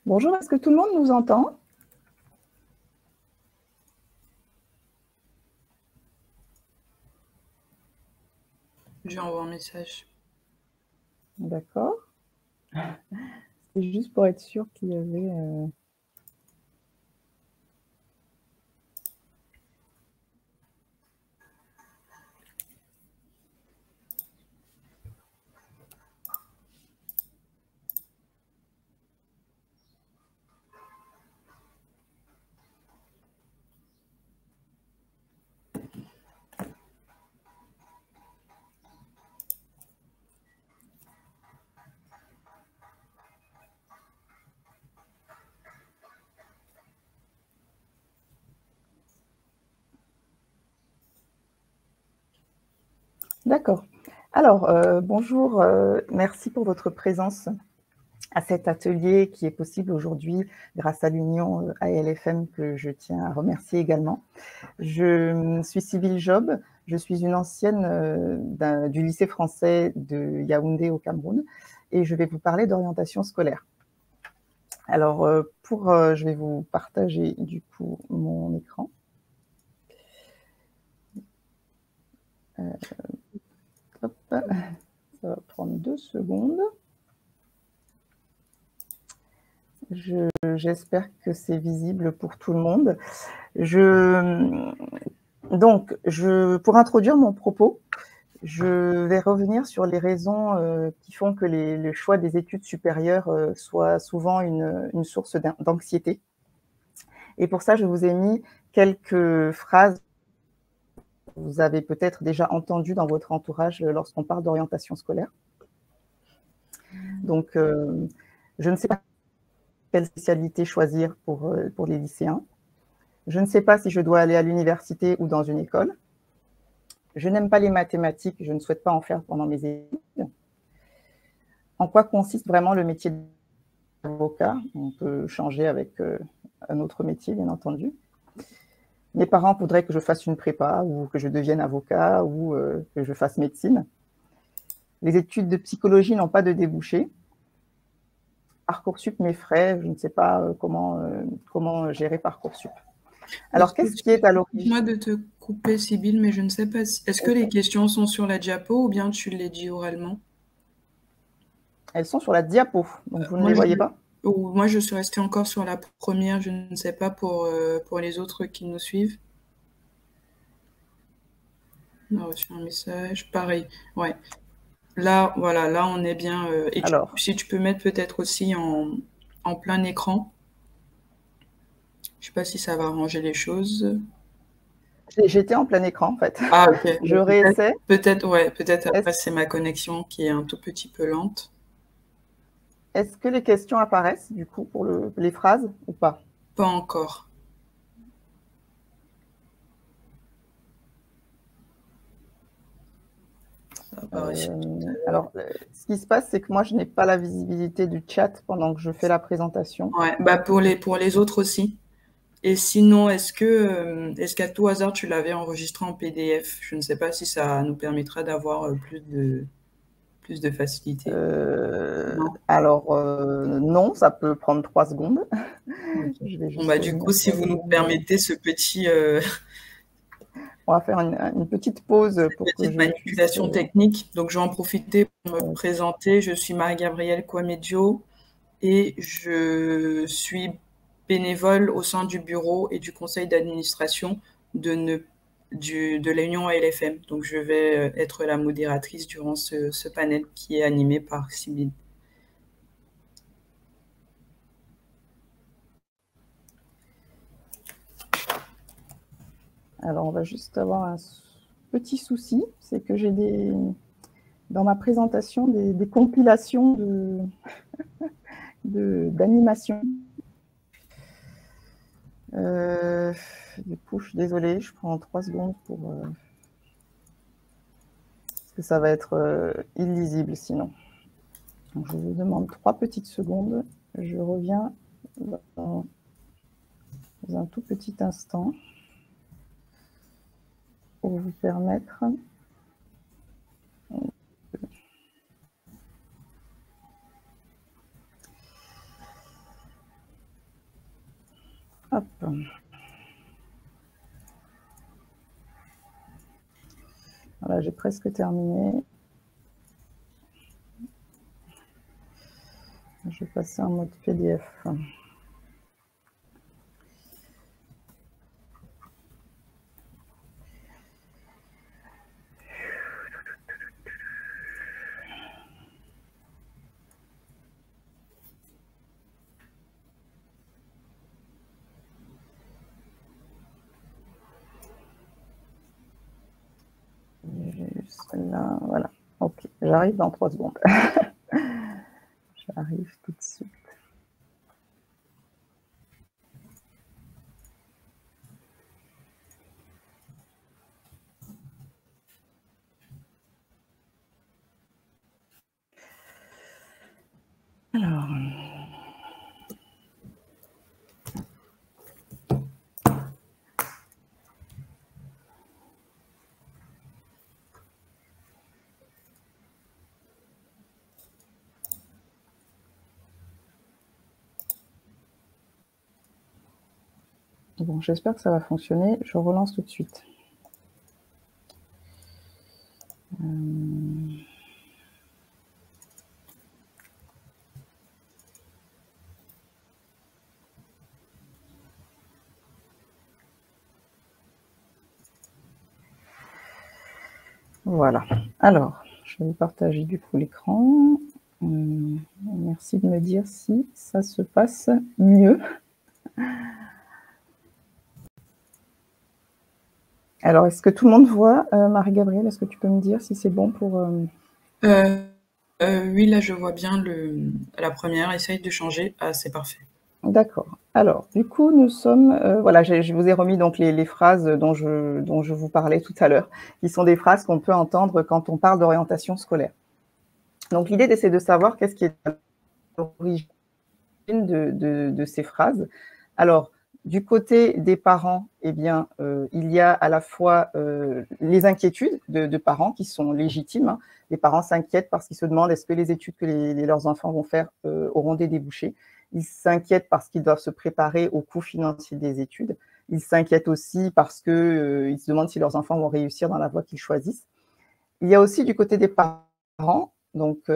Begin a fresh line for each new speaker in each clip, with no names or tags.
Bonjour, est-ce que tout le monde nous entend?
Je lui envoie un message.
D'accord. C'est juste pour être sûr qu'il y avait... D'accord. Alors, bonjour, merci pour votre présence à cet atelier qui est possible aujourd'hui grâce à l'Union ALFM que je tiens à remercier également. Je suis Sybille Job, je suis une ancienne du lycée français de Yaoundé au Cameroun et je vais vous parler d'orientation scolaire. Alors, je vais vous partager du coup mon écran. Hop, ça va prendre 2 secondes. J'espère que c'est visible pour tout le monde. Pour introduire mon propos, je vais revenir sur les raisons qui font que le choix des études supérieures soit souvent une source d'anxiété. Et pour ça, je vous ai mis quelques phrases que vous avez peut-être déjà entendues dans votre entourage lorsqu'on parle d'orientation scolaire. Donc, je ne sais pas quelle spécialité choisir pour les lycéens. Je ne sais pas si je dois aller à l'université ou dans une école. Je n'aime pas les mathématiques, je ne souhaite pas en faire pendant mes études. En quoi consiste vraiment le métier d'avocat? On peut changer avec un autre métier, bien entendu. Mes parents voudraient que je fasse une prépa ou que je devienne avocat ou que je fasse médecine. Les études de psychologie n'ont pas de débouché. Parcoursup m'effraie, je ne sais pas comment gérer Parcoursup. Alors, qu'est-ce qui est à l'origine?
Moi de te couper, Sybille, mais je ne sais pas si... Est-ce que les questions sont sur la diapo ou bien tu les dis oralement?
Elles sont sur la diapo, donc vous ne les voyez pas?
Moi, je suis restée encore sur la première, je ne sais pas pour les autres qui nous suivent. On a reçu un message, pareil, ouais. Là, voilà, là on est bien. Et
Alors,
si tu peux mettre peut-être aussi en plein écran. Je sais pas si ça va arranger les choses.
j'étais en plein écran, en fait.
Ah, ok.
Je réessaie.
Peut-être, ouais, peut-être après c'est ma connexion qui est un tout petit peu lente.
Est-ce que les questions apparaissent, du coup, pour les phrases ou pas?
Pas encore. Ça apparaît.
Alors, ce qui se passe, c'est que moi, je n'ai pas la visibilité du chat pendant que je fais la présentation.
Ouais, bah pour les autres aussi. Et sinon, est-ce qu'à tout hasard tu l'avais enregistré en PDF? Je ne sais pas si ça nous permettra d'avoir plus de facilité. Non.
Alors, non, ça peut prendre 3 secondes.
Ok.
Je vais
Bon
juste
bah du
revenir
coup, si
sur
vous
le
nous
bon moment.
permettez ce petit
On va faire une petite pause pour que
petite
je puisse...
manipulation technique. Donc, je vais en profiter pour me présenter. Je suis Marie-Gabrielle Kouamedio et je suis bénévole au sein du bureau et du conseil d'administration de l'Union ALFM. Donc, je vais être la modératrice durant ce panel qui est animé par Sybille.
Alors, on va juste avoir un petit souci, c'est que j'ai dans ma présentation des compilations d'animations. Du coup, je suis désolée, je prends 3 secondes parce que ça va être illisible sinon. Donc, je vous demande 3 petites secondes. Je reviens dans un tout petit instant pour vous permettre Hop. Voilà, j'ai presque terminé. Je vais passer en mode PDF. Celle-là, voilà. Ok, j'arrive dans 3 secondes. J'arrive tout de suite. Alors, bon, j'espère que ça va fonctionner. Je relance tout de suite. Voilà. Alors, je vais vous partager du coup l'écran. Merci de me dire si ça se passe mieux. Alors, est-ce que tout le monde voit, Marie-Gabrielle, est-ce que tu peux me dire si c'est bon pour...
Oui, là, je vois bien la première. Essaye de changer. Ah, c'est parfait.
D'accord. Alors, du coup, nous sommes... voilà, je vous ai remis donc les phrases dont je vous parlais tout à l'heure, qui sont des phrases qu'on peut entendre quand on parle d'orientation scolaire. Donc, l'idée, c'est de savoir qu'est-ce qui est à l'origine de ces phrases. Alors, du côté des parents, eh bien, il y a à la fois les inquiétudes de parents qui sont légitimes. Hein. Les parents s'inquiètent parce qu'ils se demandent est-ce que les études que leurs enfants vont faire auront des débouchés. Ils s'inquiètent parce qu'ils doivent se préparer au coût financier des études. Ils s'inquiètent aussi parce qu'ils se demandent si leurs enfants vont réussir dans la voie qu'ils choisissent. Il y a aussi du côté des parents, donc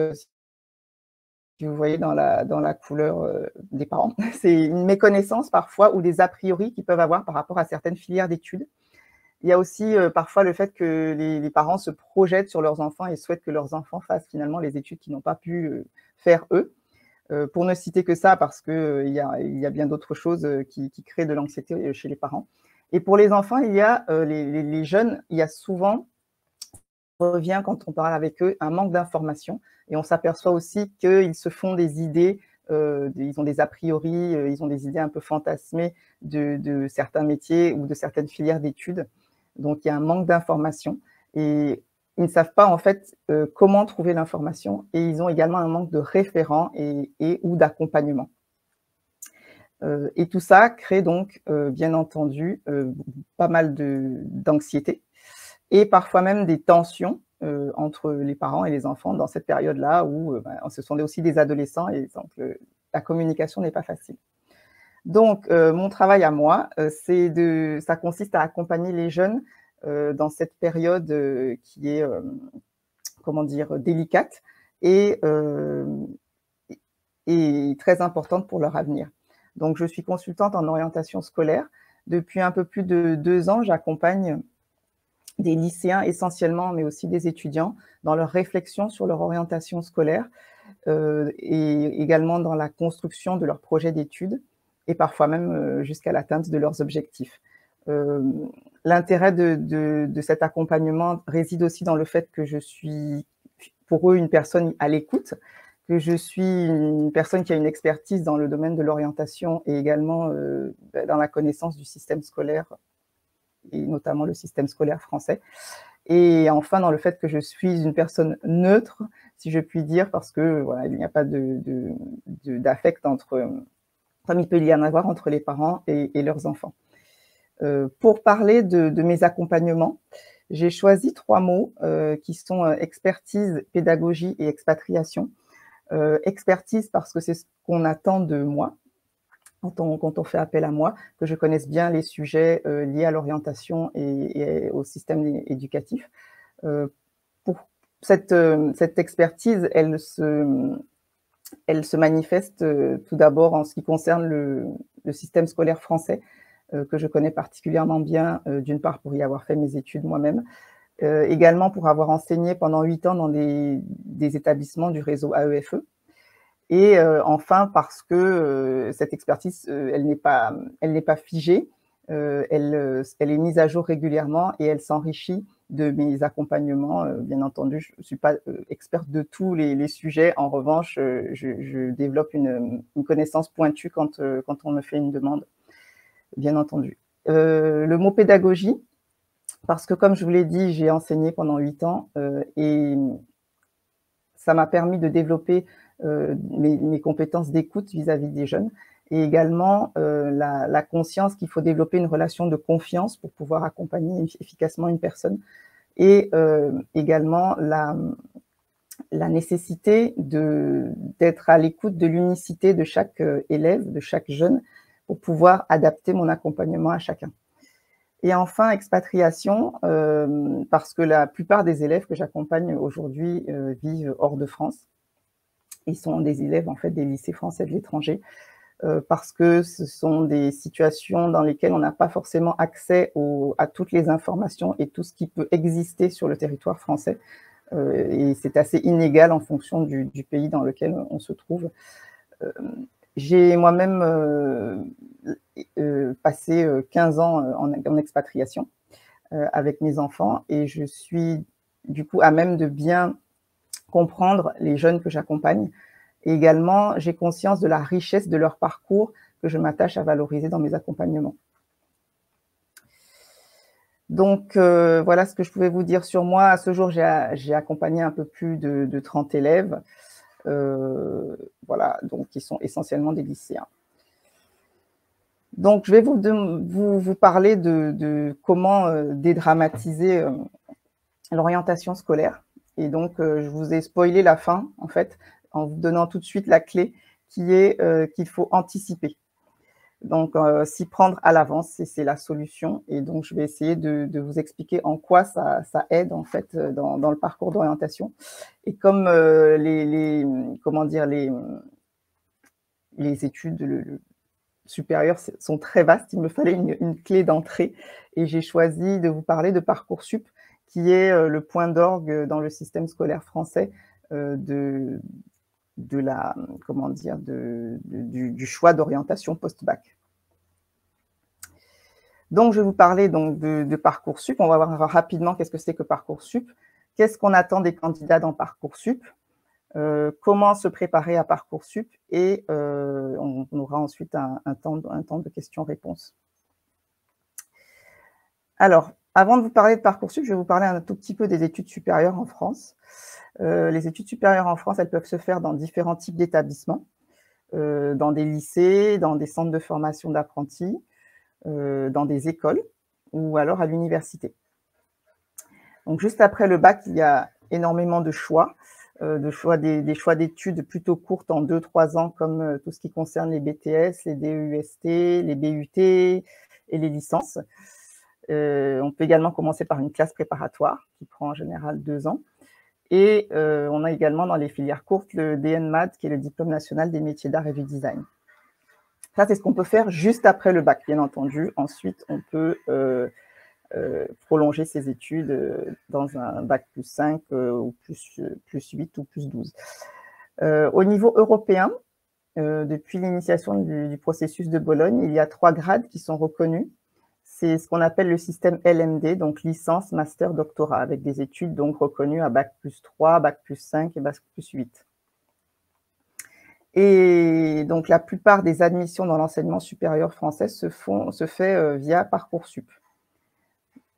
si vous voyez dans la couleur des parents, c'est une méconnaissance parfois ou des a priori qu'ils peuvent avoir par rapport à certaines filières d'études. Il y a aussi parfois le fait que les parents se projettent sur leurs enfants et souhaitent que leurs enfants fassent finalement les études qu'ils n'ont pas pu faire eux. Pour ne citer que ça, parce qu'il y a bien d'autres choses qui créent de l'anxiété chez les parents. Et pour les enfants, il y a les jeunes, il y a souvent, revient quand on parle avec eux, un manque d'information. Et on s'aperçoit aussi qu'ils se font des idées, ils ont des a priori, ils ont des idées un peu fantasmées de certains métiers ou de certaines filières d'études. Donc, il y a un manque d'information. Et ils ne savent pas, en fait, comment trouver l'information. Et ils ont également un manque de référents ou d'accompagnement. Et tout ça crée donc, bien entendu, pas mal d'anxiété et parfois même des tensions entre les parents et les enfants dans cette période-là où ce sont aussi des adolescents et donc la communication n'est pas facile. Donc, mon travail à moi, ça consiste à accompagner les jeunes dans cette période qui est, comment dire, délicate et très importante pour leur avenir. Donc, je suis consultante en orientation scolaire. Depuis un peu plus de 2 ans, j'accompagne des lycéens essentiellement, mais aussi des étudiants, dans leur réflexion sur leur orientation scolaire et également dans la construction de leur projet d'études et parfois même jusqu'à l'atteinte de leurs objectifs. L'intérêt de cet accompagnement réside aussi dans le fait que je suis pour eux une personne à l'écoute, que je suis une personne qui a une expertise dans le domaine de l'orientation et également dans la connaissance du système scolaire et notamment le système scolaire français. Et enfin, dans le fait que je suis une personne neutre, si je puis dire, parce que voilà, il n'y a pas d'affect comme il peut y en avoir entre les parents et leurs enfants. Pour parler de mes accompagnements, j'ai choisi 3 mots qui sont expertise, pédagogie et expatriation. Expertise parce que c'est ce qu'on attend de moi. quand on fait appel à moi, que je connaisse bien les sujets liés à l'orientation et au système éducatif. Pour cette expertise, elle se manifeste tout d'abord en ce qui concerne le système scolaire français, que je connais particulièrement bien, d'une part pour y avoir fait mes études moi-même, également pour avoir enseigné pendant 8 ans dans des établissements du réseau AEFE, et enfin parce que cette expertise, elle n'est pas figée, elle est mise à jour régulièrement et elle s'enrichit de mes accompagnements. Bien entendu, je ne suis pas experte de tous les sujets. En revanche, je développe une connaissance pointue quand on me fait une demande, bien entendu. Le mot pédagogie, parce que comme je vous l'ai dit, j'ai enseigné pendant 8 ans et ça m'a permis de développer mes compétences d'écoute vis-à-vis des jeunes, et également la conscience qu'il faut développer une relation de confiance pour pouvoir accompagner efficacement une personne, et également la nécessité d'être à l'écoute de l'unicité de chaque élève, de chaque jeune, pour pouvoir adapter mon accompagnement à chacun. Et enfin, expatriation, parce que la plupart des élèves que j'accompagne aujourd'hui vivent hors de France. Ils sont des élèves en fait des lycées français de l'étranger, parce que ce sont des situations dans lesquelles on n'a pas forcément accès à toutes les informations et tout ce qui peut exister sur le territoire français. Et c'est assez inégal en fonction du pays dans lequel on se trouve. J'ai moi-même passé 15 ans en expatriation avec mes enfants, et je suis du coup à même de bien comprendre les jeunes que j'accompagne. Et également, j'ai conscience de la richesse de leur parcours que je m'attache à valoriser dans mes accompagnements. Donc, voilà ce que je pouvais vous dire sur moi. À ce jour, j'ai accompagné un peu plus de 30 élèves, voilà, donc qui sont essentiellement des lycéens. Donc, je vais vous parler de comment dédramatiser l'orientation scolaire. Et donc, je vous ai spoilé la fin, en fait, en vous donnant tout de suite la clé qui est qu'il faut anticiper. Donc, s'y prendre à l'avance, c'est la solution. Et donc, je vais essayer de vous expliquer en quoi ça aide, en fait, dans le parcours d'orientation. Et comme les études supérieures sont très vastes, il me fallait une clé d'entrée. Et j'ai choisi de vous parler de Parcoursup, qui est le point d'orgue dans le système scolaire français du choix d'orientation post-bac. Donc, je vais vous parler donc de Parcoursup. On va voir rapidement qu'est-ce que c'est que Parcoursup, qu'est-ce qu'on attend des candidats dans Parcoursup, comment se préparer à Parcoursup, et on aura ensuite un temps de questions-réponses. Alors, avant de vous parler de Parcoursup, je vais vous parler un tout petit peu des études supérieures en France. Les études supérieures en France, elles peuvent se faire dans différents types d'établissements, dans des lycées, dans des centres de formation d'apprentis, dans des écoles, ou alors à l'université. Donc, juste après le bac, il y a énormément de choix, des choix d'études plutôt courtes en 2-3 ans, comme tout ce qui concerne les BTS, les DEUST, les BUT et les licences. On peut également commencer par une classe préparatoire qui prend en général 2 ans. Et on a également dans les filières courtes le DNMAD, qui est le diplôme national des métiers d'art et du design. Ça, c'est ce qu'on peut faire juste après le bac, bien entendu. Ensuite, on peut prolonger ses études dans un bac plus 5 ou plus 8 ou plus 12. Au niveau européen, depuis l'initiation du processus de Bologne, il y a 3 grades qui sont reconnus. C'est ce qu'on appelle le système LMD, donc licence, master, doctorat, avec des études donc reconnues à bac plus 3, bac plus 5 et bac plus 8. Et donc, la plupart des admissions dans l'enseignement supérieur français se fait via Parcoursup.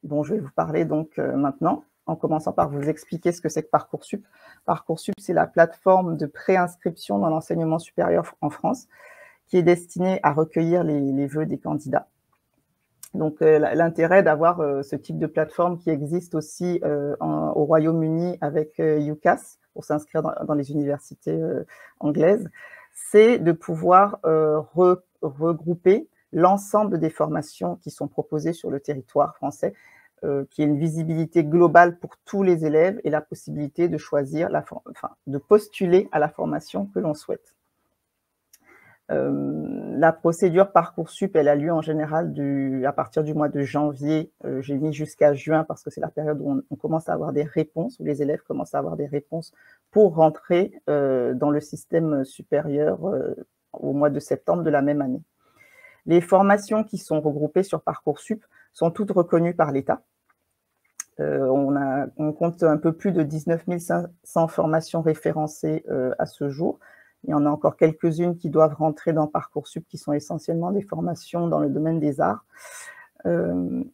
Bon, je vais vous parler donc maintenant, en commençant par vous expliquer ce que c'est que Parcoursup. Parcoursup, c'est la plateforme de préinscription dans l'enseignement supérieur en France, qui est destinée à recueillir les vœux des candidats. Donc, l'intérêt d'avoir ce type de plateforme qui existe aussi au Royaume-Uni avec UCAS, pour s'inscrire dans les universités anglaises, c'est de pouvoir regrouper l'ensemble des formations qui sont proposées sur le territoire français, qui ait une visibilité globale pour tous les élèves et la possibilité de choisir, de postuler à la formation que l'on souhaite. La procédure Parcoursup, elle a lieu en général à partir du mois de janvier. J'ai mis jusqu'à juin parce que c'est la période où on commence à avoir des réponses, où les élèves commencent à avoir des réponses pour rentrer dans le système supérieur au mois de septembre de la même année. Les formations qui sont regroupées sur Parcoursup sont toutes reconnues par l'État. On compte un peu plus de 19 500 formations référencées à ce jour. Il y en a encore quelques-unes qui doivent rentrer dans Parcoursup, qui sont essentiellement des formations dans le domaine des arts.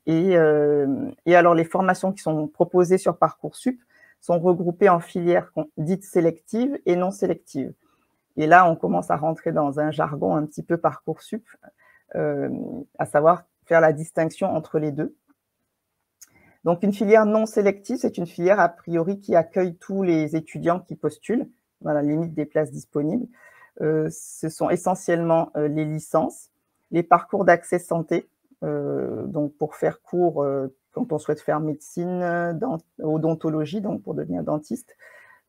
Et alors, les formations qui sont proposées sur Parcoursup sont regroupées en filières dites sélectives et non sélectives. Et là, on commence à rentrer dans un jargon un petit peu Parcoursup, à savoir faire la distinction entre les deux. Donc, une filière non sélective, c'est une filière a priori qui accueille tous les étudiants qui postulent, dans la limite des places disponibles. Ce sont essentiellement les licences, les parcours d'accès santé, donc pour faire court, quand on souhaite faire médecine, odontologie, donc pour devenir dentiste,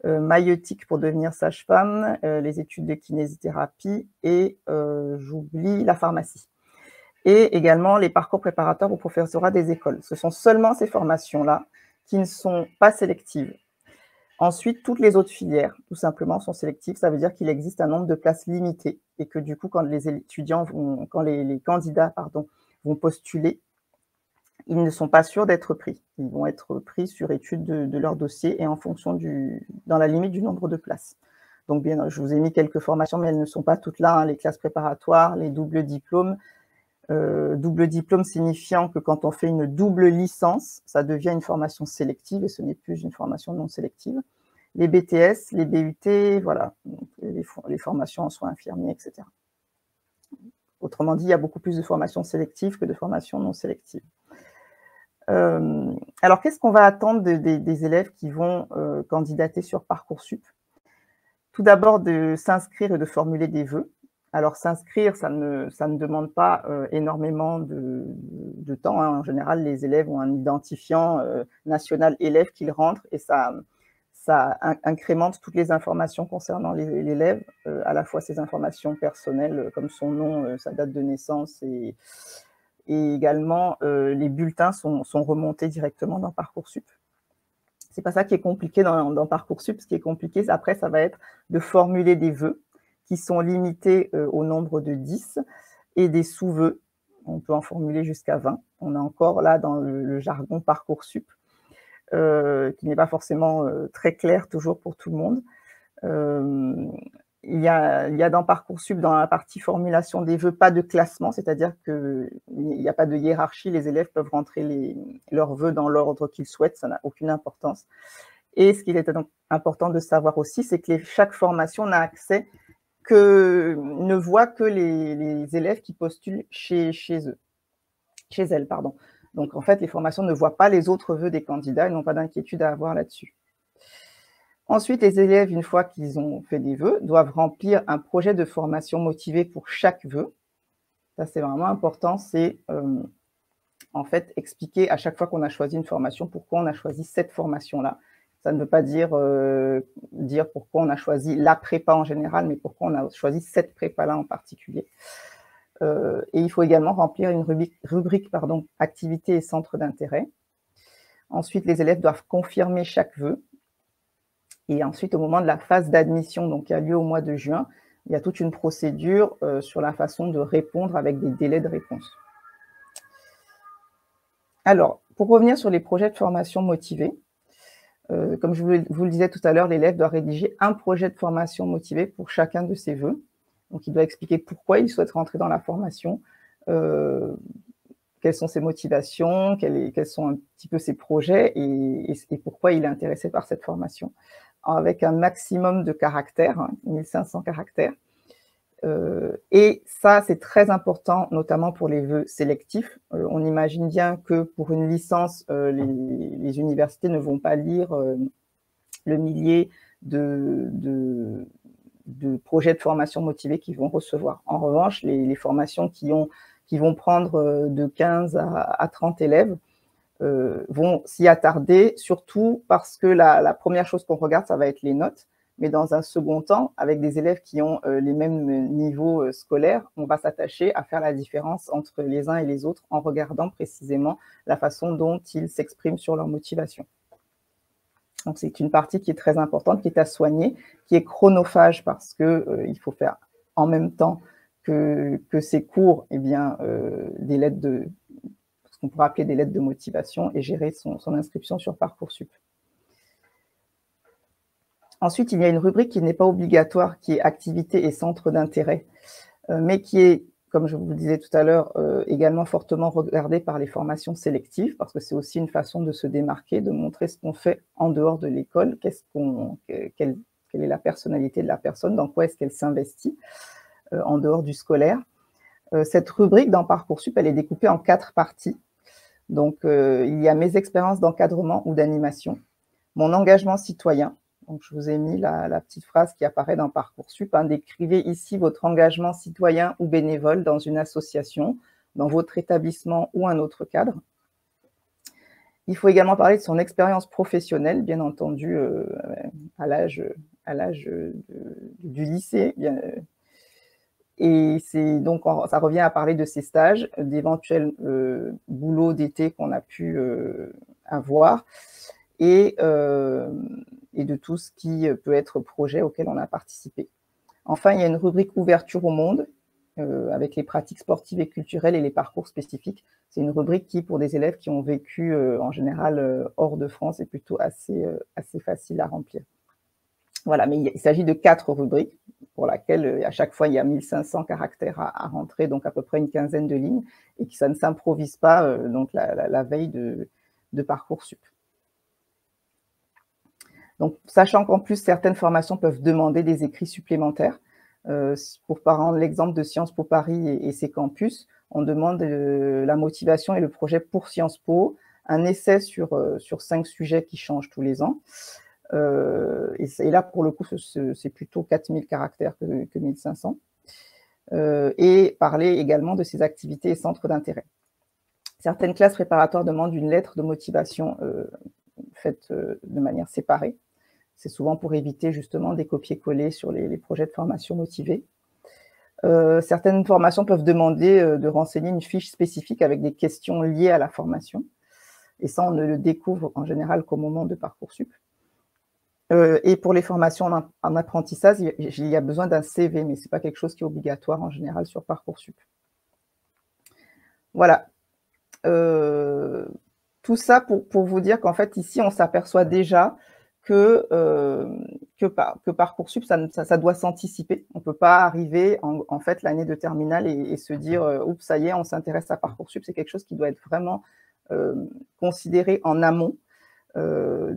maïeutique pour devenir sage-femme, les études de kinésithérapie et, j'oublie, la pharmacie. Et également les parcours préparatoires au professorat des écoles. Ce sont seulement ces formations-là qui ne sont pas sélectives. Ensuite, toutes les autres filières, tout simplement, sont sélectives. Ça veut dire qu'il existe un nombre de places limité et que du coup, quand les candidats vont postuler, ils ne sont pas sûrs d'être pris. Ils vont être pris sur étude de leur dossier et en fonction dans la limite du nombre de places. Donc, bien, je vous ai mis quelques formations, mais elles ne sont pas toutes là, hein, les classes préparatoires, les doubles diplômes. Double diplôme signifiant que quand on fait une double licence, ça devient une formation sélective et ce n'est plus une formation non sélective. Les BTS, les BUT, voilà, donc les formations en soins infirmiers, etc. Autrement dit, il y a beaucoup plus de formations sélectives que de formations non sélectives. Alors, qu'est-ce qu'on va attendre des élèves qui vont candidater sur Parcoursup? Tout d'abord, de s'inscrire et de formuler des vœux. Alors, s'inscrire, ça ne demande pas énormément de temps, hein. En général, les élèves ont un identifiant national élève qu'ils rentrent et ça incrémente toutes les informations concernant l'élève, à la fois ses informations personnelles comme son nom, sa date de naissance et également les bulletins sont remontés directement dans Parcoursup. C'est pas ça qui est compliqué dans Parcoursup. Ce qui est compliqué, après, ça va être de formuler des vœux qui sont limités au nombre de 10 et des sous-vœux. On peut en formuler jusqu'à 20. On est encore là dans le jargon Parcoursup, qui n'est pas forcément très clair toujours pour tout le monde. Il y a dans Parcoursup, dans la partie formulation des vœux, pas de classement, c'est-à-dire qu'il n'y a pas de hiérarchie. Les élèves peuvent rentrer leurs vœux dans l'ordre qu'ils souhaitent, ça n'a aucune importance. Et ce qu'il est donc important de savoir aussi, c'est que chaque formation n'a accès ne voit que les élèves qui postulent chez elles. Donc, en fait, les formations ne voient pas les autres vœux des candidats, ils n'ont pas d'inquiétude à avoir là-dessus. Ensuite, les élèves, une fois qu'ils ont fait des vœux, doivent remplir un projet de formation motivé pour chaque vœu. Ça, c'est vraiment important, c'est en fait expliquer à chaque fois qu'on a choisi une formation pourquoi on a choisi cette formation-là. Ça ne veut pas dire pourquoi on a choisi la prépa en général, mais pourquoi on a choisi cette prépa-là en particulier. Et il faut également remplir une rubrique activités et centres d'intérêt. Ensuite, les élèves doivent confirmer chaque vœu. Et ensuite, au moment de la phase d'admission, donc qui a lieu au mois de juin, il y a toute une procédure sur la façon de répondre avec des délais de réponse. Alors, pour revenir sur les projets de formation motivés, comme je vous le disais tout à l'heure, l'élève doit rédiger un projet de formation motivé pour chacun de ses vœux. Donc, il doit expliquer pourquoi il souhaite rentrer dans la formation, quelles sont ses motivations, quels sont un petit peu ses projets et pourquoi il est intéressé par cette formation, avec un maximum de caractères, 1500 caractères. Et ça, c'est très important, notamment pour les vœux sélectifs. On imagine bien que pour une licence, les universités ne vont pas lire le millier de projets de formation motivés qu'ils vont recevoir. En revanche, les formations qui vont prendre de 15 à 30 élèves vont s'y attarder, surtout parce que la première chose qu'on regarde, ça va être les notes. Mais dans un second temps, avec des élèves qui ont les mêmes niveaux scolaires, on va s'attacher à faire la différence entre les uns et les autres en regardant précisément la façon dont ils s'expriment sur leur motivation. Donc, c'est une partie qui est très importante, qui est à soigner, qui est chronophage parce qu'il faut faire en même temps que ces cours, eh bien, des lettres de, ce qu'on pourrait appeler des lettres de motivation et gérer son inscription sur Parcoursup. Ensuite, il y a une rubrique qui n'est pas obligatoire, qui est activité et centre d'intérêt, mais qui est, comme je vous le disais tout à l'heure, également fortement regardée par les formations sélectives, parce que c'est aussi une façon de se démarquer, de montrer ce qu'on fait en dehors de l'école, quelle est la personnalité de la personne, dans quoi est-ce qu'elle s'investit en dehors du scolaire. Cette rubrique dans Parcoursup, elle est découpée en 4 parties. Donc, il y a mes expériences d'encadrement ou d'animation, mon engagement citoyen. Donc, je vous ai mis la petite phrase qui apparaît dans Parcoursup. Hein, décrivez ici votre engagement citoyen ou bénévole dans une association, dans votre établissement ou un autre cadre. Il faut également parler de son expérience professionnelle, bien entendu, à l'âge du lycée. Et donc, ça revient à parler de ses stages, d'éventuels boulots d'été qu'on a pu avoir, et de tout ce qui peut être projet auquel on a participé. Enfin, il y a une rubrique ouverture au monde, avec les pratiques sportives et culturelles et les parcours spécifiques. C'est une rubrique qui, pour des élèves qui ont vécu en général hors de France, est plutôt assez facile à remplir. Voilà, mais il s'agit de 4 rubriques pour laquelle à chaque fois il y a 1500 caractères à rentrer, donc à peu près une quinzaine de lignes, et que ça ne s'improvise pas donc la veille de Parcoursup. Donc, sachant qu'en plus, certaines formations peuvent demander des écrits supplémentaires. Pour prendre l'exemple de Sciences Po Paris et ses campus, on demande la motivation et le projet pour Sciences Po, un essai sur 5 sujets qui changent tous les ans. Et là, pour le coup, c'est plutôt 4000 caractères que 1500. Et parler également de ses activités et centres d'intérêt. Certaines classes préparatoires demandent une lettre de motivation faite de manière séparée. C'est souvent pour éviter justement des copier-coller sur les projets de formation motivés. Certaines formations peuvent demander de renseigner une fiche spécifique avec des questions liées à la formation. Et ça, on ne le découvre en général qu'au moment de Parcoursup. Et pour les formations en apprentissage, il y a besoin d'un CV, mais ce n'est pas quelque chose qui est obligatoire en général sur Parcoursup. Voilà. Tout ça pour vous dire qu'en fait, ici, on s'aperçoit déjà que Parcoursup, ça doit s'anticiper. On ne peut pas arriver, en fait, l'année de terminale et se dire « Oups, ça y est, on s'intéresse à Parcoursup ». C'est quelque chose qui doit être vraiment considéré en amont.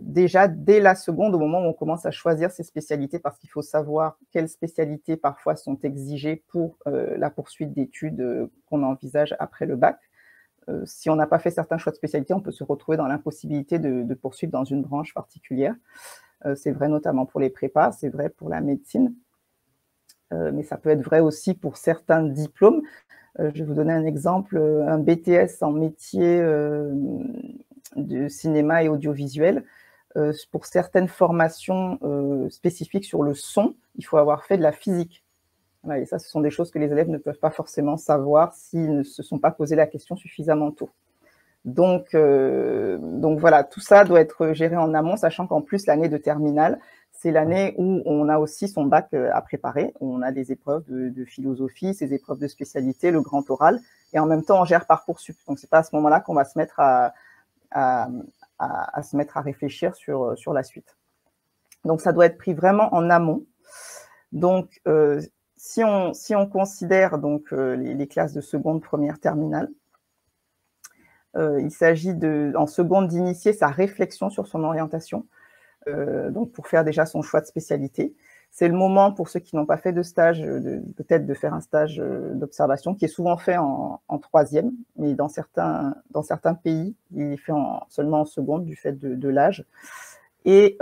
Déjà dès la seconde, au moment où on commence à choisir ses spécialités, parce qu'il faut savoir quelles spécialités parfois sont exigées pour la poursuite d'études qu'on envisage après le bac. Si on n'a pas fait certains choix de spécialité, on peut se retrouver dans l'impossibilité de poursuivre dans une branche particulière. C'est vrai notamment pour les prépas, c'est vrai pour la médecine, mais ça peut être vrai aussi pour certains diplômes. Je vais vous donner un exemple, un BTS en métier de cinéma et audiovisuel. Pour certaines formations spécifiques sur le son, il faut avoir fait de la physique. Voilà, et ça, ce sont des choses que les élèves ne peuvent pas forcément savoir s'ils ne se sont pas posé la question suffisamment tôt. Donc voilà, tout ça doit être géré en amont, sachant qu'en plus, l'année de terminale, c'est l'année où on a aussi son bac à préparer. On a des épreuves de philosophie, ces épreuves de spécialité, le grand oral, et en même temps, on gère Parcoursup. Donc, c'est pas à ce moment-là qu'on va se mettre à réfléchir sur la suite. Donc, ça doit être pris vraiment en amont. Donc, si on considère donc les classes de seconde, première, terminale, il s'agit en seconde d'initier sa réflexion sur son orientation, donc pour faire déjà son choix de spécialité. C'est le moment pour ceux qui n'ont pas fait de stage, peut-être de faire un stage d'observation qui est souvent fait en troisième, mais dans certains pays, il est fait seulement en seconde du fait de l'âge. et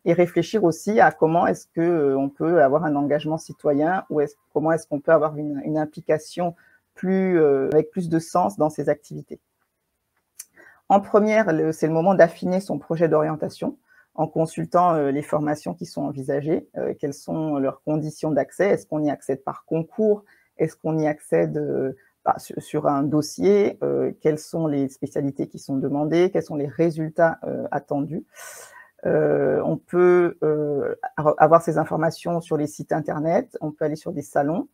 réfléchir aussi à comment est-ce qu'on peut avoir un engagement citoyen ou comment est-ce qu'on peut avoir une implication avec plus de sens dans ces activités. En première, c'est le moment d'affiner son projet d'orientation en consultant les formations qui sont envisagées, quelles sont leurs conditions d'accès, est-ce qu'on y accède par concours, est-ce qu'on y accède sur un dossier, quelles sont les spécialités qui sont demandées, quels sont les résultats attendus. On peut avoir ces informations sur les sites internet, on peut aller sur des salons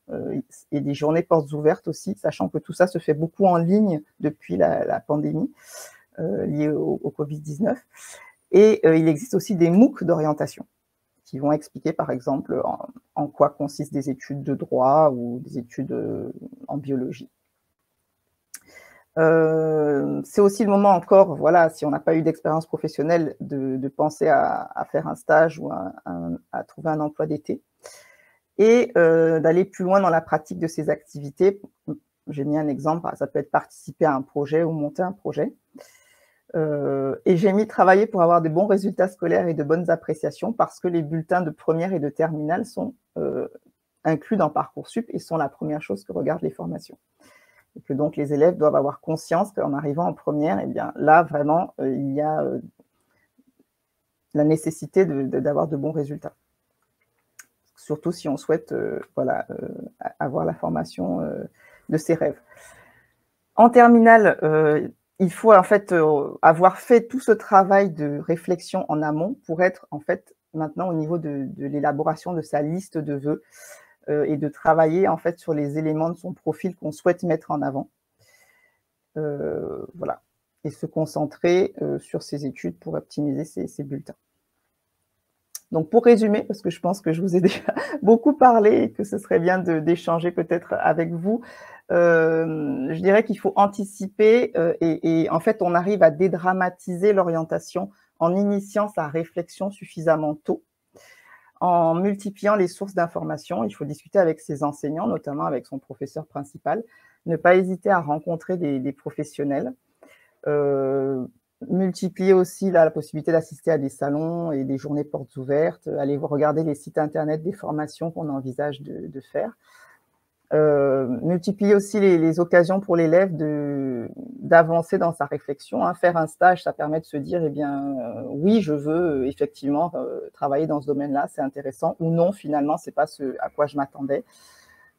et des journées portes ouvertes aussi, sachant que tout ça se fait beaucoup en ligne depuis la pandémie liée au Covid-19. Et il existe aussi des MOOC d'orientation qui vont expliquer, par exemple, en quoi consistent des études de droit ou des études en biologie. C'est aussi le moment encore, voilà, si on n'a pas eu d'expérience professionnelle, de penser à faire un stage ou à trouver un emploi d'été et d'aller plus loin dans la pratique de ces activités. J'ai mis un exemple, ça peut être participer à un projet ou monter un projet. Et j'ai mis travailler pour avoir de bons résultats scolaires et de bonnes appréciations parce que les bulletins de première et de terminale sont inclus dans Parcoursup et sont la première chose que regardent les formations. Et que donc les élèves doivent avoir conscience qu'en arrivant en première, eh bien là vraiment il y a la nécessité d'avoir de bons résultats. Surtout si on souhaite voilà, avoir la formation de ses rêves. En terminale, il faut en fait avoir fait tout ce travail de réflexion en amont pour être en fait maintenant au niveau de l'élaboration de sa liste de vœux et de travailler en fait sur les éléments de son profil qu'on souhaite mettre en avant. Voilà. Et se concentrer sur ses études pour optimiser ses bulletins. Donc pour résumer, parce que je pense que je vous ai déjà beaucoup parlé et que ce serait bien d'échanger peut-être avec vous, je dirais qu'il faut anticiper et en fait on arrive à dédramatiser l'orientation en initiant sa réflexion suffisamment tôt, en multipliant les sources d'informations. Il faut discuter avec ses enseignants, notamment avec son professeur principal, ne pas hésiter à rencontrer des professionnels, multiplier aussi la possibilité d'assister à des salons et des journées portes ouvertes, aller regarder les sites internet des formations qu'on envisage de faire. Multiplier aussi les occasions pour l'élève d'avancer dans sa réflexion. Hein. Faire un stage, ça permet de se dire, eh bien, oui, je veux effectivement travailler dans ce domaine-là, c'est intéressant, ou non, finalement, c'est pas ce à quoi je m'attendais.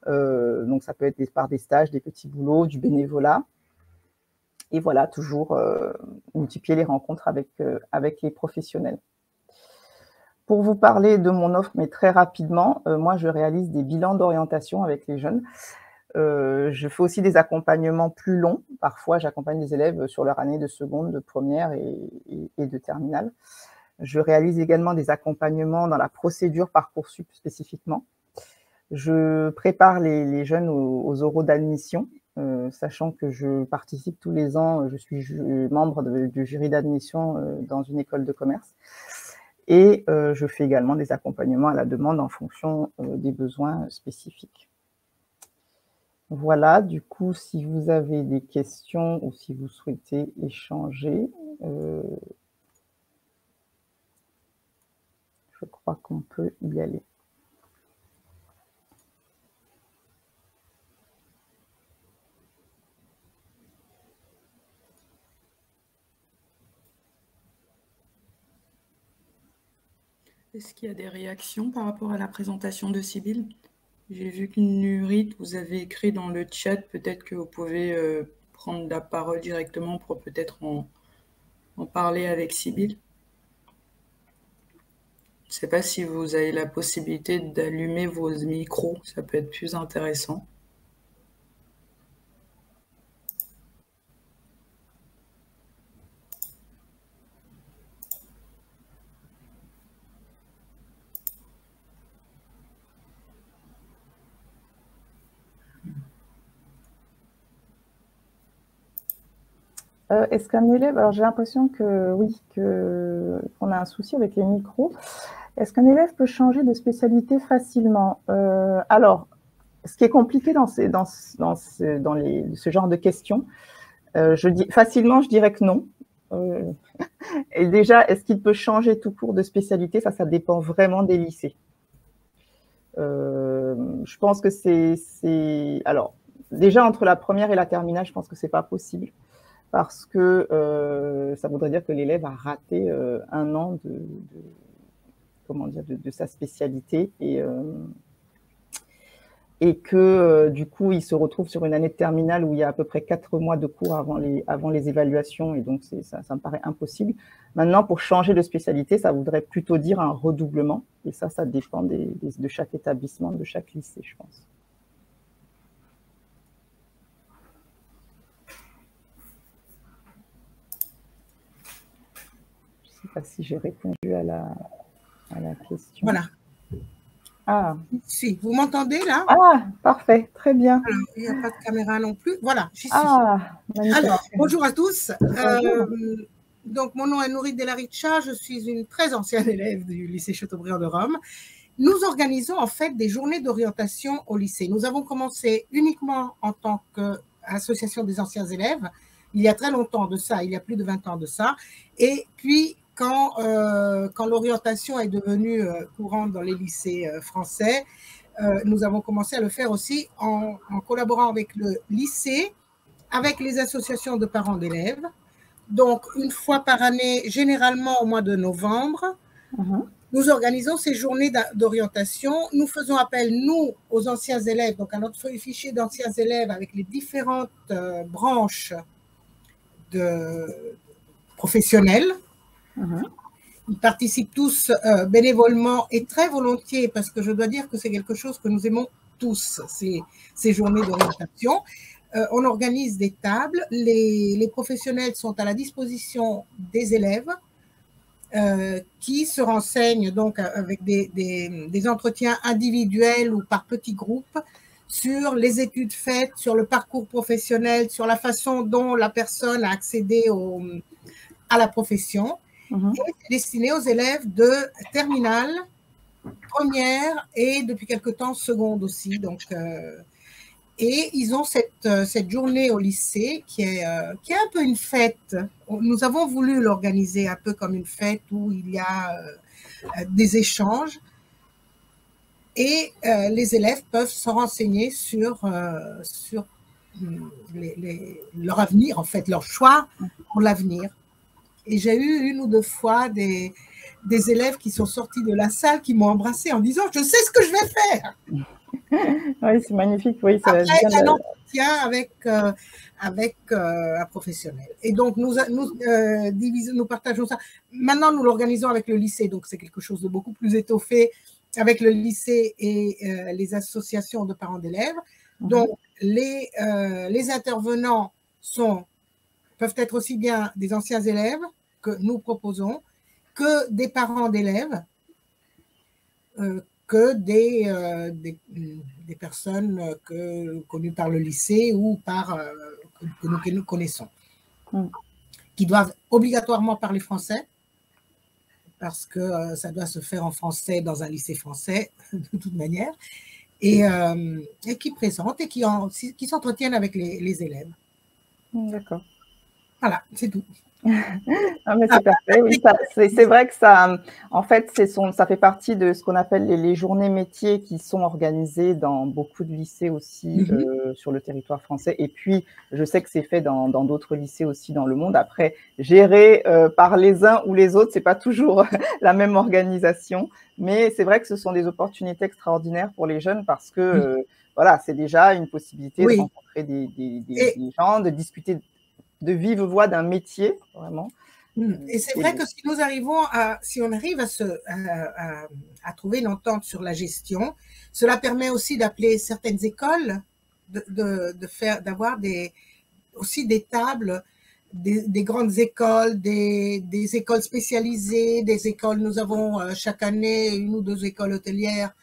Donc, ça peut être par des stages, des petits boulots, du bénévolat. Et voilà, toujours multiplier les rencontres avec les professionnels. Pour vous parler de mon offre, mais très rapidement, moi, je réalise des bilans d'orientation avec les jeunes. Je fais aussi des accompagnements plus longs. Parfois, j'accompagne les élèves sur leur année de seconde, de première et de terminale. Je réalise également des accompagnements dans la procédure Parcoursup spécifiquement. Je prépare les jeunes aux oraux d'admission, sachant que je participe tous les ans, je suis membre du jury d'admission dans une école de commerce. Et je fais également des accompagnements à la demande en fonction des besoins spécifiques. Voilà, du coup, si vous avez des questions ou si vous souhaitez échanger, je crois qu'on peut y aller.
Est-ce qu'il y a des réactions par rapport à la présentation de Sybille? J'ai vu que Nurit, vous avez écrit dans le chat, peut-être que vous pouvez prendre la parole directement pour peut-être en parler avec Sybille. Je ne sais pas si vous avez la possibilité d'allumer vos micros, ça peut être plus intéressant.
Est-ce qu'un élève, alors j'ai l'impression que oui, qu'on a un souci avec les micros. Est-ce qu'un élève peut changer de spécialité facilement? Alors, ce qui est compliqué dans ce genre de questions, facilement, je dirais que non. Et déjà, est-ce qu'il peut changer tout court de spécialité? Ça dépend vraiment des lycées. Je pense que c'est... Alors, déjà, entre la première et la terminale, je pense que c'est pas possible parce que ça voudrait dire que l'élève a raté un an comment dire, de sa spécialité et que du coup, il se retrouve sur une année de terminale où il y a à peu près 4 mois de cours avant les évaluations, et donc ça me paraît impossible. Maintenant, pour changer de spécialité, ça voudrait plutôt dire un redoublement, et ça dépend de chaque établissement, de chaque lycée, je pense. Je ne sais pas si j'ai répondu à la question.
Voilà.
Ah.
Si, vous m'entendez là?
Ah, parfait, très bien.
Alors, il n'y a pas de caméra non plus. Voilà, j'y suis.
Ah, magnifique.
Alors, bonjour à tous. Donc, mon nom est Nourrit Della Riccia. Je suis une très ancienne élève du lycée Chateaubriand de Rome. Nous organisons en fait des journées d'orientation au lycée. Nous avons commencé uniquement en tant qu'association des anciens élèves, il y a très longtemps de ça, il y a plus de 20 ans de ça. Et puis, quand l'orientation est devenue courante dans les lycées français, nous avons commencé à le faire aussi en collaborant avec le lycée, avec les associations de parents d'élèves. Donc, une fois par année, généralement au mois de novembre, nous organisons ces journées d'orientation. Nous faisons appel, nous, aux anciens élèves, donc à notre fichier d'anciens élèves avec les différentes branches professionnelles. Ils participent tous bénévolement et très volontiers, parce que je dois dire que c'est quelque chose que nous aimons tous, ces journées d'orientation. On organise des tables, les professionnels sont à la disposition des élèves qui se renseignent donc avec des entretiens individuels ou par petits groupes sur les études faites, sur le parcours professionnel, sur la façon dont la personne a accédé à la profession. Et destiné aux élèves de terminale, première et depuis quelque temps seconde aussi. Donc, et ils ont cette journée au lycée qui est un peu une fête. Nous avons voulu l'organiser un peu comme une fête où il y a des échanges et les élèves peuvent se renseigner sur leur avenir, en fait, leur choix pour l'avenir. Et j'ai eu une ou deux fois des élèves qui sont sortis de la salle, qui m'ont embrassée en disant « Je sais ce que je vais faire !»
Oui, c'est magnifique. Oui, ça
après un entretien avec un professionnel. Et donc, nous partageons ça. Maintenant, nous l'organisons avec le lycée, donc c'est quelque chose de beaucoup plus étoffé avec le lycée et les associations de parents d'élèves. Donc, les intervenants peuvent être aussi bien des anciens élèves que nous proposons, que des parents d'élèves, que des personnes connues par le lycée ou que nous connaissons, qui doivent obligatoirement parler français, parce que ça doit se faire en français dans un lycée français, de toute manière, et qui présentent et qui s'entretiennent avec les élèves.
D'accord.
Voilà, c'est tout.
Ah, mais c'est parfait, oui, c'est vrai que ça, en fait, ça fait partie de ce qu'on appelle les journées métiers qui sont organisées dans beaucoup de lycées aussi sur le territoire français. Et puis, je sais que c'est fait dans d'autres lycées aussi dans le monde. Après, géré par les uns ou les autres, c'est pas toujours la même organisation. Mais c'est vrai que ce sont des opportunités extraordinaires pour les jeunes parce que, voilà, c'est déjà une possibilité de rencontrer des gens, de discuter de vive voix d'un métier, vraiment.
Et c'est vrai que si on arrive à trouver une entente sur la gestion, cela permet aussi d'appeler certaines écoles, d'avoir aussi des tables, des grandes écoles, des écoles spécialisées, des écoles. Nous avons chaque année une ou deux écoles hôtelières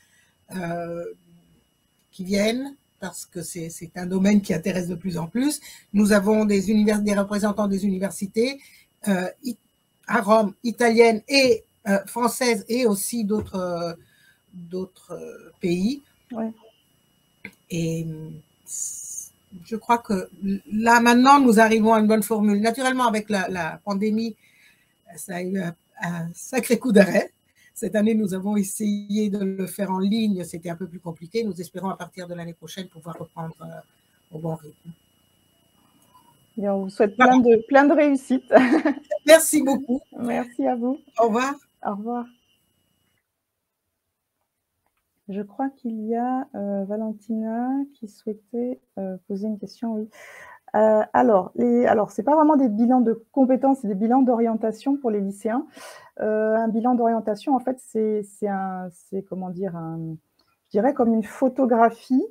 qui viennent, parce que c'est un domaine qui intéresse de plus en plus. Nous avons des représentants des universités à Rome, italiennes et françaises, et aussi d'autres pays.
Ouais.
Et je crois que là, maintenant, nous arrivons à une bonne formule. Naturellement, avec la pandémie, ça a eu un sacré coup d'arrêt. Cette année, nous avons essayé de le faire en ligne. C'était un peu plus compliqué. Nous espérons à partir de l'année prochaine pouvoir reprendre au bon rythme.
Bien, on vous souhaite plein de réussite.
Merci beaucoup.
Merci à vous.
Au revoir.
Au revoir. Je crois qu'il y a Valentina qui souhaitait poser une question. Oui. Alors, c'est pas vraiment des bilans de compétences, c'est des bilans d'orientation pour les lycéens. Un bilan d'orientation, en fait, c'est comment dire, je dirais comme une photographie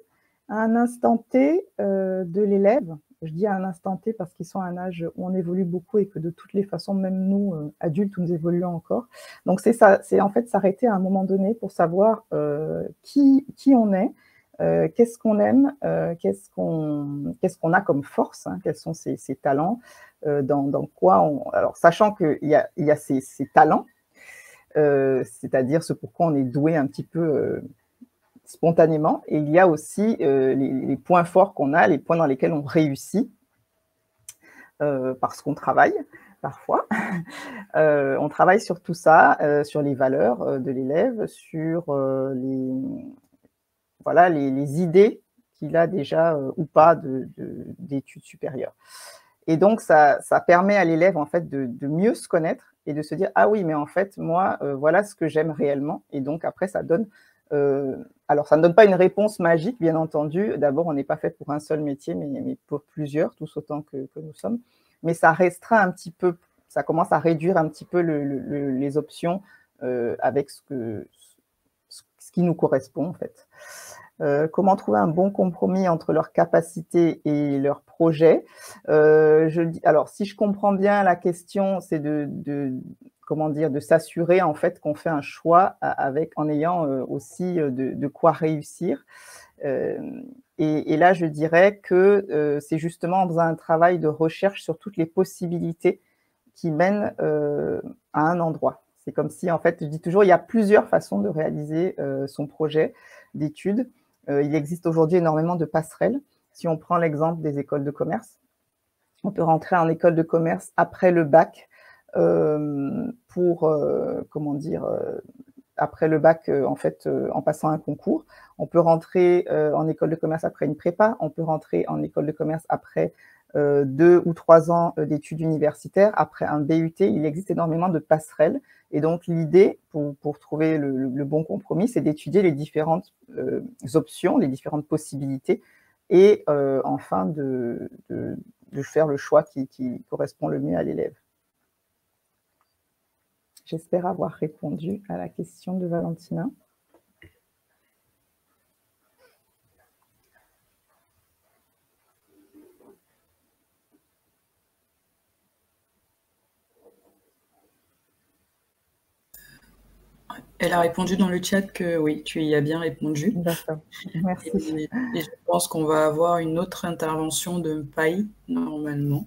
à un instant T de l'élève. Je dis à un instant T parce qu'ils sont à un âge où on évolue beaucoup et que de toutes les façons, même nous, adultes, nous évoluons encore. Donc, c'est ça, c'est en fait s'arrêter à un moment donné pour savoir qui on est, qu'est-ce qu'on aime, qu'est-ce qu'on a comme force, hein, quels sont ses talents, dans quoi alors, sachant qu'il y a ces talents, c'est-à-dire ce pourquoi on est doué un petit peu spontanément, et il y a aussi les points forts qu'on a, les points dans lesquels on réussit, parce qu'on travaille parfois. On travaille sur tout ça, sur les valeurs de l'élève, sur les idées qu'il a déjà ou pas d'études supérieures. Et donc, ça permet à l'élève en fait de mieux se connaître et de se dire « Ah oui, mais en fait, moi, voilà ce que j'aime réellement. » Et donc, après, ça donne… alors, ça ne donne pas une réponse magique, bien entendu. D'abord, on n'est pas fait pour un seul métier, mais pour plusieurs, tous autant que nous sommes. Mais ça restreint un petit peu, ça commence à réduire un petit peu les options avec ce qui nous correspond, en fait. Comment trouver un bon compromis entre leurs capacités et leurs projets. Alors, si je comprends bien la question, c'est de s'assurer en fait qu'on fait un choix en ayant aussi de quoi réussir. Et là, je dirais que c'est justement en faisant un travail de recherche sur toutes les possibilités qui mènent à un endroit. C'est comme si, en fait, je dis toujours, il y a plusieurs façons de réaliser son projet d'études. Il existe aujourd'hui énormément de passerelles. Si on prend l'exemple des écoles de commerce, on peut rentrer en école de commerce après le bac après le bac, en fait, en passant un concours. On peut rentrer en école de commerce après une prépa. On peut rentrer en école de commerce après 2 ou 3 ans d'études universitaires. Après un BUT, il existe énormément de passerelles. Et donc, l'idée, pour trouver le bon compromis, c'est d'étudier les différentes options, les différentes possibilités, et enfin de faire le choix qui correspond le mieux à l'élève. J'espère avoir répondu à la question de Valentina.
Elle a répondu dans le chat que oui, tu y as bien répondu.
D'accord, merci.
Et je pense qu'on va avoir une autre intervention de Mpaï, normalement.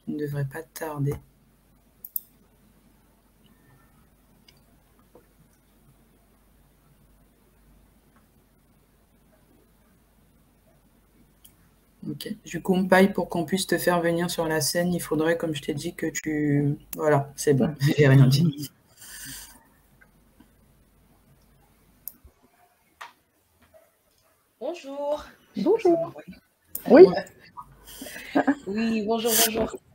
Il ne devrait pas tarder. Ok. Du coup, Mpaï, pour qu'on puisse te faire venir sur la scène, il faudrait, comme je t'ai dit, que tu… Voilà, c'est bon, j'ai rien dit.
Bonjour.
Bonjour. Oui.
Oui, bonjour.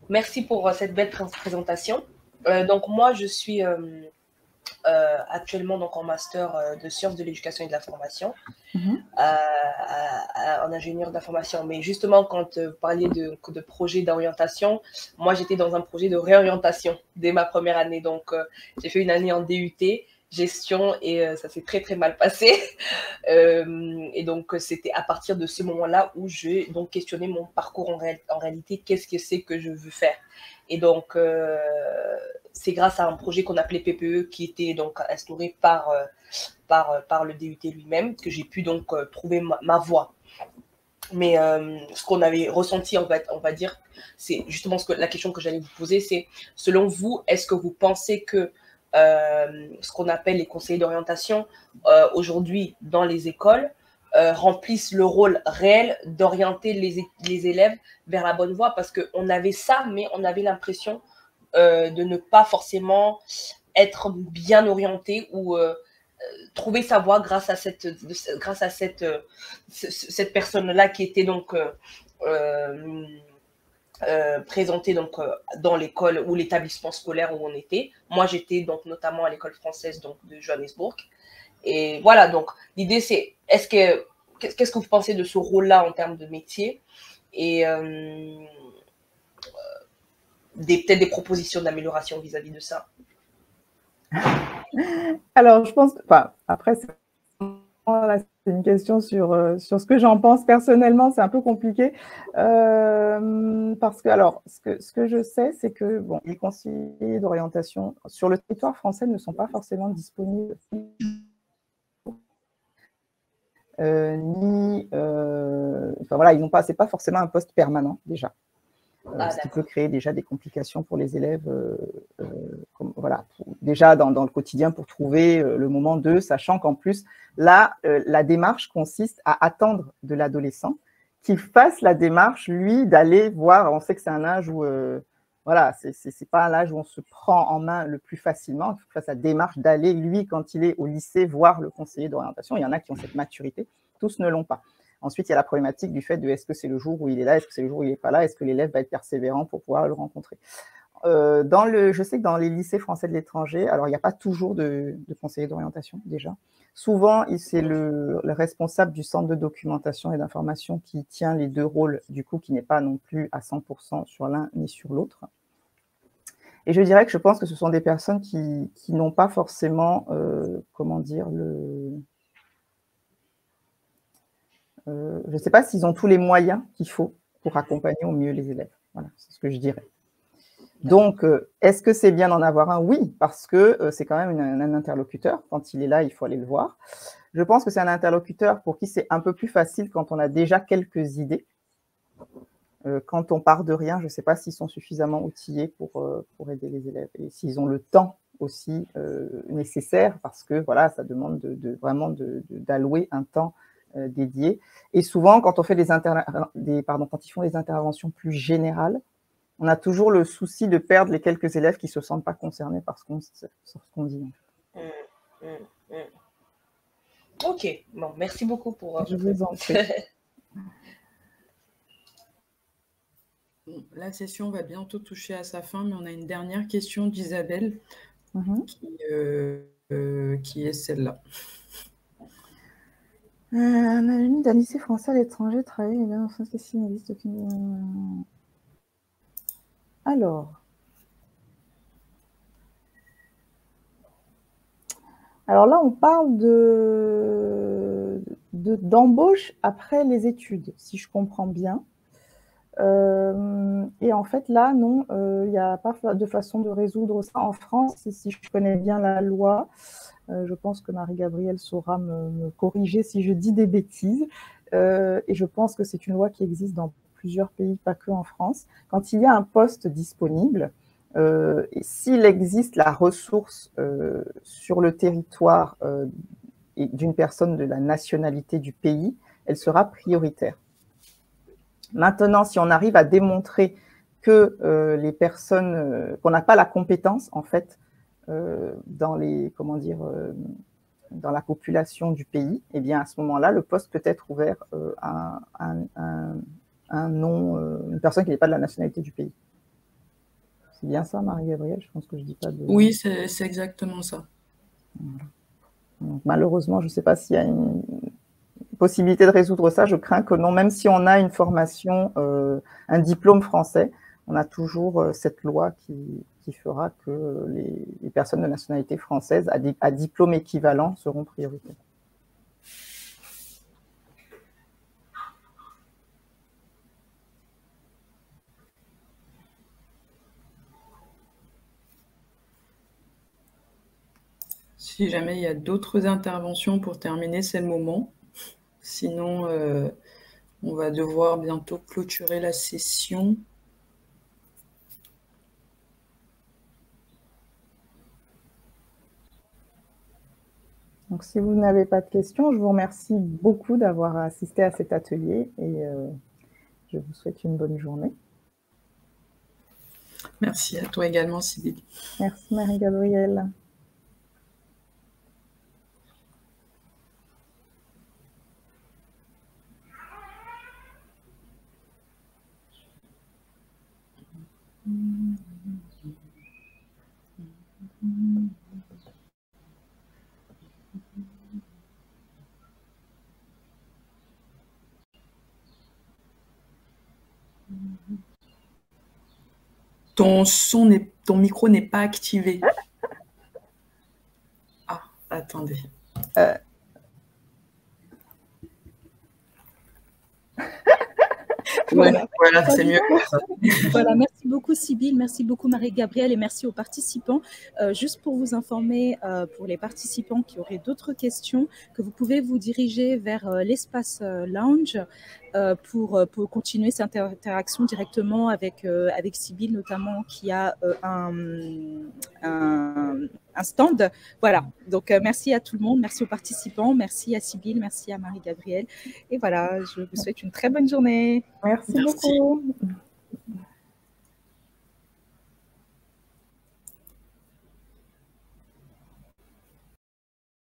Merci pour cette belle présentation. Donc, moi, je suis actuellement donc, en master de sciences de l'éducation et de la formation, en ingénieur de la formation. Mais justement, quand vous parliez de projet d'orientation, moi, j'étais dans un projet de réorientation dès ma première année. Donc, j'ai fait une année en DUT, gestion, et ça s'est très, très mal passé. Et donc, c'était à partir de ce moment-là où j'ai donc questionné mon parcours en réalité. Qu'est-ce que c'est que je veux faire? Et donc, c'est grâce à un projet qu'on appelait PPE qui était donc instauré par le DUT lui-même que j'ai pu donc trouver ma voie. Mais ce qu'on avait ressenti, on va dire, c'est justement la question que j'allais vous poser, c'est selon vous, est-ce que vous pensez que ce qu'on appelle les conseillers d'orientation aujourd'hui dans les écoles remplissent le rôle réel d'orienter les élèves vers la bonne voie, parce qu'on avait ça, mais on avait l'impression de ne pas forcément être bien orienté ou trouver sa voie grâce à cette personne-là qui était donc présentée donc dans l'école ou l'établissement scolaire où on était. Moi, j'étais donc notamment à l'école française donc de Johannesburg. Et voilà, donc l'idée c'est, qu'est-ce que vous pensez de ce rôle-là en termes de métier, et peut-être des propositions d'amélioration vis-à-vis de ça.
Alors, je pense, enfin, après, c'est une question sur ce que j'en pense personnellement, c'est un peu compliqué, parce que, alors, ce que je sais, c'est que, bon, les conseillers d'orientation sur le territoire français ne sont pas forcément disponibles, enfin voilà, ils n'ont pas, c'est pas forcément un poste permanent déjà. Ce qui peut créer déjà des complications pour les élèves, voilà, déjà dans le quotidien pour trouver le moment d'eux, sachant qu'en plus, là, la démarche consiste à attendre de l'adolescent qu'il fasse la démarche, lui, d'aller voir. On sait que c'est un âge où, voilà, c'est pas un âge où on se prend en main le plus facilement. Il faut qu'il fasse la démarche d'aller, lui, quand il est au lycée, voir le conseiller d'orientation. Il y en a qui ont cette maturité, tous ne l'ont pas. Ensuite, il y a la problématique du fait de est-ce que c'est le jour où il est là, est-ce que c'est le jour où il n'est pas là, est-ce que l'élève va être persévérant pour pouvoir le rencontrer. Je sais que dans les lycées français de l'étranger, alors il n'y a pas toujours de conseiller d'orientation déjà. Souvent, c'est le responsable du centre de documentation et d'information qui tient les deux rôles, du coup, qui n'est pas non plus à 100% sur l'un ni sur l'autre. Et je dirais que je pense que ce sont des personnes qui n'ont pas forcément, comment dire, je ne sais pas s'ils ont tous les moyens qu'il faut pour accompagner au mieux les élèves. Voilà, c'est ce que je dirais. Donc, est-ce que c'est bien d'en avoir un? Oui, parce que c'est quand même un interlocuteur. Quand il est là, il faut aller le voir. Je pense que c'est un interlocuteur pour qui c'est un peu plus facile quand on a déjà quelques idées. Quand on part de rien, je ne sais pas s'ils sont suffisamment outillés pour aider les élèves et s'ils ont le temps aussi nécessaire, parce que voilà, ça demande vraiment d'allouer un temps dédié. Et souvent, quand on fait quand ils font des interventions plus générales, on a toujours le souci de perdre les quelques élèves qui ne se sentent pas concernés par ce qu'on dit.
Ok, bon, merci beaucoup pour...
Je vous en prie.
Bon, la session va bientôt toucher à sa fin, mais on a une dernière question d'Isabelle qui est celle-là.
Un alumni d'un lycée français à l'étranger travaille dans un spécialiste. Alors là, on parle d'embauche après les études, si je comprends bien. Et en fait, là, non, il n'y a pas de façon de résoudre ça en France. Si je connais bien la loi, je pense que Marie-Gabrielle saura me corriger si je dis des bêtises. Et je pense que c'est une loi qui existe dans plusieurs pays, pas que en France. Quand il y a un poste disponible, s'il existe la ressource sur le territoire d'une personne de la nationalité du pays, elle sera prioritaire. Maintenant, si on arrive à démontrer que les personnes, qu'on n'a pas la compétence, en fait, dans la population du pays, eh bien, à ce moment-là, le poste peut être ouvert à une personne qui n'est pas de la nationalité du pays. C'est bien ça, Marie-Gabrielle? Je pense que je ne dis pas de...
Oui, c'est exactement ça.
Voilà. Donc, malheureusement, je ne sais pas s'il y a une possibilité de résoudre ça. Je crains que non, même si on a une formation, un diplôme français, on a toujours cette loi qui fera que les personnes de nationalité française à diplôme équivalent seront prioritaires.
Si jamais il y a d'autres interventions pour terminer, c'est le moment. Sinon, on va devoir bientôt clôturer la session.
Donc, si vous n'avez pas de questions, je vous remercie beaucoup d'avoir assisté à cet atelier et je vous souhaite une bonne journée.
Merci à toi également, Sybille.
Merci, Marie-Gabrielle.
Ton micro n'est pas activé. Ah, attendez.
Voilà,
c'est mieux comme ça.
Voilà, merci beaucoup Sybille, merci beaucoup Marie-Gabrielle et merci aux participants. Juste pour vous informer, pour les participants qui auraient d'autres questions, que vous pouvez vous diriger vers l'espace lounge pour continuer cette interaction directement avec Sybille, notamment qui a un stand. Voilà, donc merci à tout le monde, merci aux participants, merci à Sybille, merci à Marie-Gabrielle. Et voilà, je vous souhaite une très bonne journée.
Merci beaucoup.